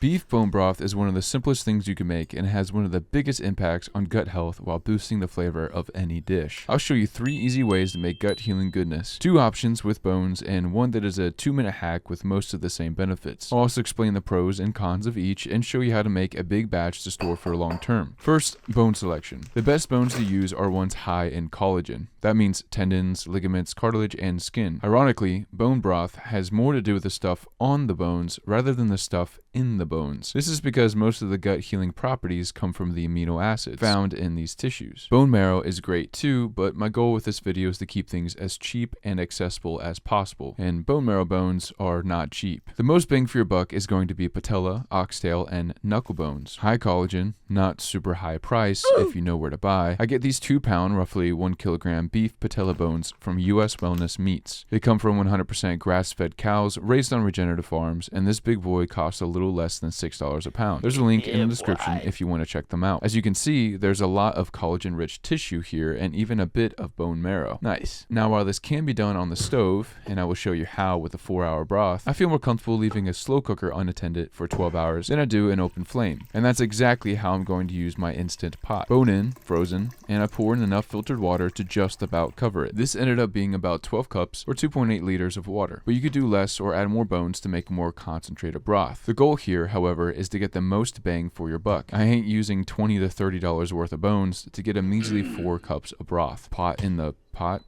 Beef bone broth is one of the simplest things you can make and has one of the biggest impacts on gut health while boosting the flavor of any dish. I'll show you 3 easy ways to make gut healing goodness, 2 options with bones, and one that is a 2-minute hack with most of the same benefits. I'll also explain the pros and cons of each and show you how to make a big batch to store for long term. First, bone selection. The best bones to use are ones high in collagen. That means tendons, ligaments, cartilage, and skin. Ironically, bone broth has more to do with the stuff on the bones rather than the stuff in the bones. This is because most of the gut healing properties come from the amino acids found in these tissues. Bone marrow is great too, but my goal with this video is to keep things as cheap and accessible as possible, and bone marrow bones are not cheap. The most bang for your buck is going to be patella, oxtail, and knuckle bones. High collagen, not super high price if you know where to buy. I get these 2-pound, roughly 1 kilogram beef patella bones from US Wellness Meats. They come from 100% grass-fed cows raised on regenerative farms, and this big boy costs a little less than $6 a pound. There's a link in the description if you want to check them out. As you can see, there's a lot of collagen-rich tissue here and even a bit of bone marrow. Nice. Now, while this can be done on the stove, and I will show you how with a 4-hour broth, I feel more comfortable leaving a slow cooker unattended for 12 hours than I do an open flame. And that's exactly how I'm going to use my instant pot. Bone in, frozen, and I pour in enough filtered water to just about cover it. This ended up being about 12 cups or 2.8 liters of water, but you could do less or add more bones to make a more concentrated broth. The goal here, however, is to get the most bang for your buck. I ain't using $20 to $30 worth of bones to get a measly 4 cups of broth. Pot in the pot.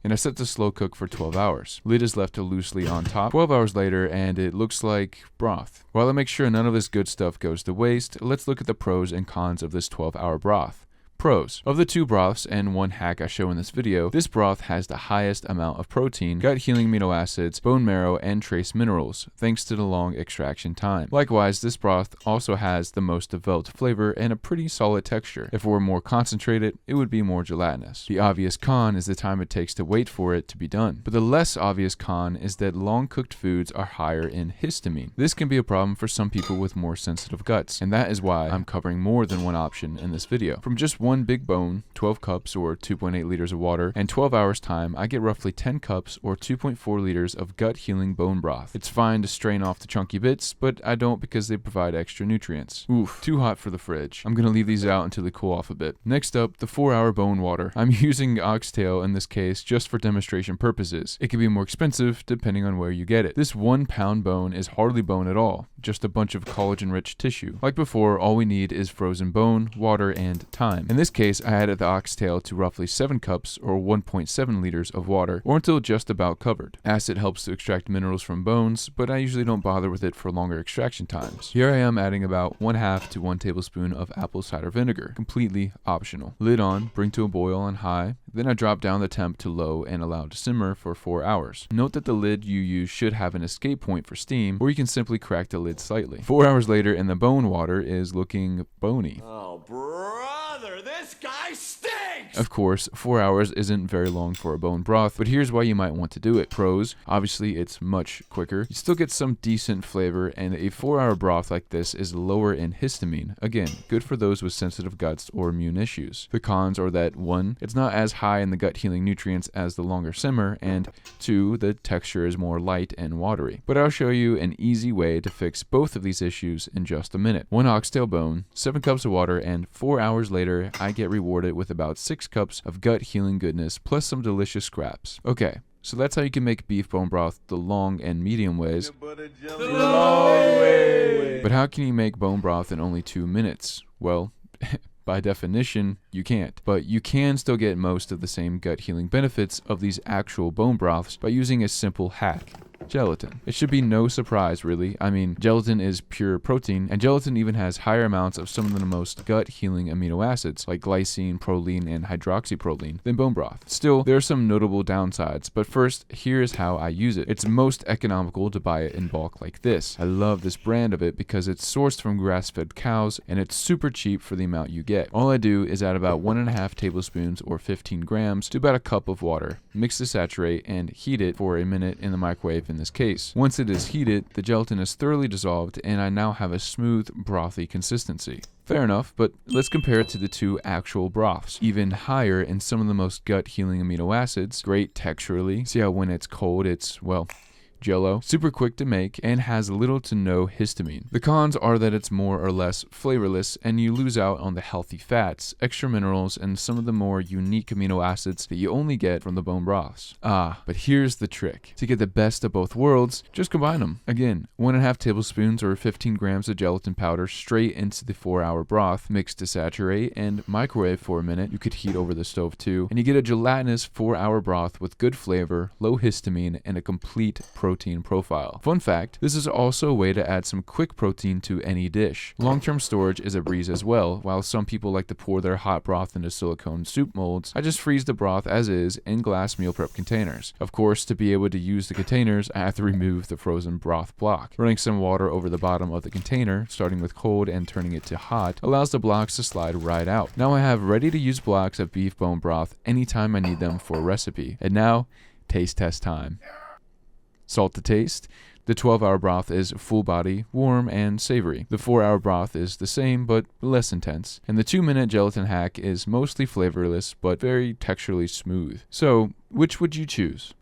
And I set to slow cook for 12 hours. Lid is left loosely on top. 12 hours later, and it looks like broth. While I make sure none of this good stuff goes to waste, let's look at the pros and cons of this 12-hour broth. Pros. Of the 2 broths and 1 hack I show in this video, this broth has the highest amount of protein, gut healing amino acids, bone marrow, and trace minerals, thanks to the long extraction time. Likewise, this broth also has the most developed flavor and a pretty solid texture. If it were more concentrated, it would be more gelatinous. The obvious con is the time it takes to wait for it to be done. But the less obvious con is that long cooked foods are higher in histamine. This can be a problem for some people with more sensitive guts, and that is why I'm covering more than one option in this video. From just one big bone, 12 cups or 2.8 liters of water, and 12 hours time, I get roughly 10 cups or 2.4 liters of gut healing bone broth. It's fine to strain off the chunky bits, but I don't because they provide extra nutrients. Oof, too hot for the fridge. I'm gonna leave these out until they cool off a bit. Next up, the 4-hour bone water. I'm using oxtail in this case just for demonstration purposes. It can be more expensive depending on where you get it. This 1-pound bone is hardly bone at all, just a bunch of collagen-rich tissue. Like before, all we need is frozen bone, water, and thyme. In this case, I added the oxtail to roughly 7 cups or 1.7 liters of water, or until just about covered. Acid helps to extract minerals from bones, but I usually don't bother with it for longer extraction times. Here I am adding about 1/2 to 1 tablespoon of apple cider vinegar, completely optional. Lid on, bring to a boil on high, then I drop down the temp to low and allow to simmer for 4 hours. Note that the lid you use should have an escape point for steam, or you can simply crack the lid slightly. 4 hours later and the bone water is looking bony. Oh, brother, this guy stinks! Of course, 4 hours isn't very long for a bone broth, but here's why you might want to do it. Pros, obviously it's much quicker. You still get some decent flavor, and a 4-hour broth like this is lower in histamine. Again, good for those with sensitive guts or immune issues. The cons are that 1, it's not as high in the gut healing nutrients as the longer simmer, and 2, the texture is more light and watery. But I'll show you an easy way to fix both of these issues in just a minute. 1 oxtail bone, 7 cups of water, and 4 hours later, I get rewarded with about 6 cups of gut healing goodness plus some delicious scraps. Okay, so that's how you can make beef bone broth the long and medium ways. But how can you make bone broth in only 2 minutes? Well, by definition, you can't. But you can still get most of the same gut healing benefits of these actual bone broths by using a simple hack. Gelatin. It should be no surprise, really. I mean, gelatin is pure protein, and gelatin even has higher amounts of some of the most gut-healing amino acids, like glycine, proline, and hydroxyproline, than bone broth. Still, there are some notable downsides, but first, here's how I use it. It's most economical to buy it in bulk like this. I love this brand of it because it's sourced from grass-fed cows, and it's super cheap for the amount you get. All I do is add about 1.5 tablespoons or 15 grams to about a cup of water, mix to saturate, and heat it for a minute in the microwave in this case. Once it is heated, the gelatin is thoroughly dissolved, and I now have a smooth, brothy consistency. Fair enough, but let's compare it to the two actual broths. Even higher in some of the most gut-healing amino acids, great texturally. See how when it's cold, it's, well, jello, super quick to make, and has little to no histamine. The cons are that it's more or less flavorless, and you lose out on the healthy fats, extra minerals, and some of the more unique amino acids that you only get from the bone broths. But here's the trick. To get the best of both worlds, just combine them. Again, 1.5 tablespoons or 15 grams of gelatin powder straight into the 4-hour broth, mix to saturate, and microwave for a minute. You could heat over the stove too, and you get a gelatinous 4-hour broth with good flavor, low histamine, and a complete protein profile. Fun fact, this is also a way to add some quick protein to any dish. Long-term storage is a breeze as well. While some people like to pour their hot broth into silicone soup molds, I just freeze the broth as is in glass meal prep containers. Of course, to be able to use the containers, I have to remove the frozen broth block. Running some water over the bottom of the container, starting with cold and turning it to hot, allows the blocks to slide right out. Now I have ready-to-use blocks of beef bone broth anytime I need them for a recipe. And now, taste test time. Salt to taste. The 12-hour broth is full body, warm, and savory. The 4-hour broth is the same, but less intense. And the 2-minute gelatin hack is mostly flavorless, but very texturally smooth. So, which would you choose?